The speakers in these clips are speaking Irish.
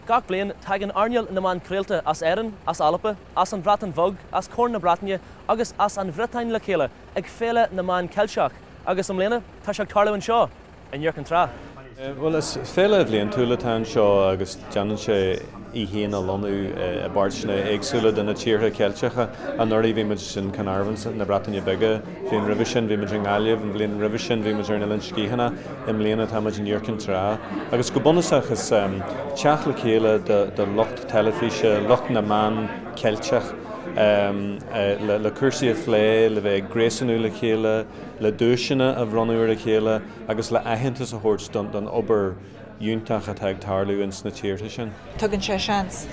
Gach blian tagan arneal na Meán Ceilteach as Éireann, as Alpa, as an Bhratan Bhog, as Corn na Bretagne, agus as an Bhretáin le Chéile, ag Féile na Meán Ceilteach, agus am léana tá seach tarlainn seo in dhearc an trá. Well, is Féile bblion túlatáin seo agus deanann sé I híana a lonú a báirtna éagsúla den na tíortha Ceilteacha an nuirí bhí muid sin Carnarvon na Bretagne Bige, bhíon ribh sin bhí muid an Gáilíomh an bblion ribh sin bhí muid ar na Linscíhanna im léana tá muid an dhearc an trá. Agus go bunasach is teach le chéile de locht telefíse, locht na Meán Ceilteach, le cursaí a Fhéile, le bheith gréasanú le chéile, le dúiseanna a bhronúir le chéile, agus le aitheantas a thuirt don obair Dúntaach a teag tarlú in sna tíortha sin. Tugann sé seans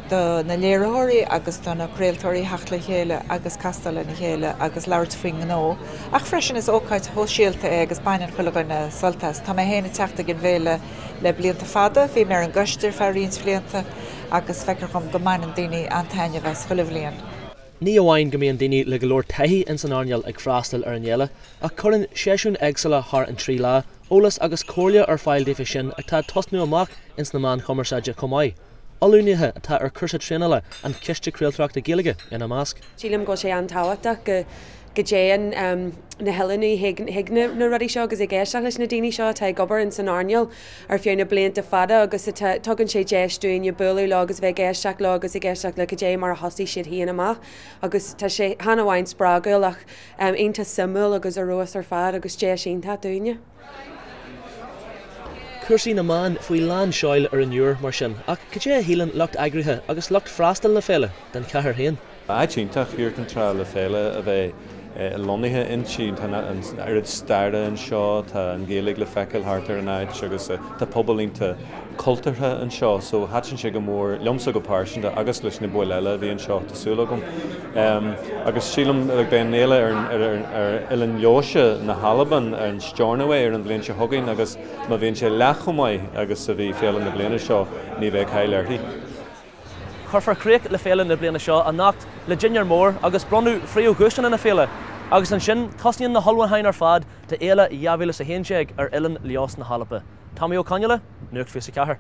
do na léireóirí agus do na craoltóirí hecht le chéile agus castal na chéile agus labhairt faoin gnó. Ach freisin is ócáid thóisialta agus baineann chuile na soltas. Tá mé héanana teachta gin bhéile le blianta fada, bhí mar an gcuistir fearíns blianta agus feicir chum go maian daoine an taine bheits chuile bblion. Ní amháin go mbíonn daoine le go leor taithí in san arneal ag freastal ar an ngeile, ach churann séisiún éagsala thar an trí lá, ólas agus cóirle ar fáil défa sin ag tá tosnú amach ins na Meán Chomarsaide Chomáid. Alúnithe atá ar cursa tréanala an ciste craolteachta Gaeilge ina másc. Sílim go sé an táhachtach go déan na helaní higne na rudí seo agus I ggéisteach leis na daoine seo tá gobar in san arneal ar fiú na blianta fada agus tugann sé déistúin buú lá agus bheith ggéisteach lá agus I ggéisteach le go dé mar a hosí siad híana amach agus tá sé hana bhain sprágail ach aonanta simú agus a ruas ar fad agus dé sínta dúine. Cursaí na Meán faoi lán seáil ar an nuair mar sin, ach go dé hílann lucht aigrithe agus lucht freastal na Féile den cethir haon. Aitíntaach dhearc an trá le Féile a bheith lonithe intín ar stairde an seo tá an Gaeilge le feiceil thart ar an áid agus tá pobalínta cultartha an seo, so háitin sé go mór liomsa go páirsinta agus leis na buil eile bhí an seo tásúla gom. Agus sílam ag ben éile ar ilan leose na Halaban ar an Stearnaway ar an bblion se thugainn agus má bhíonn sé lechumáid agus sa bhí féile na bliana seo ní bheith caiilearthaí. Churfar críoc le Féile na bliana seo a nacht le Ginear Mór agus bronú fríú gúisteanna na Féile, agus an sin tosníonn na Holhain ar fad de éile dheabhíle sa héinseag ar ilan leos na Halapa. Tá mé ó Cainneala, nuacht fí sa cethir.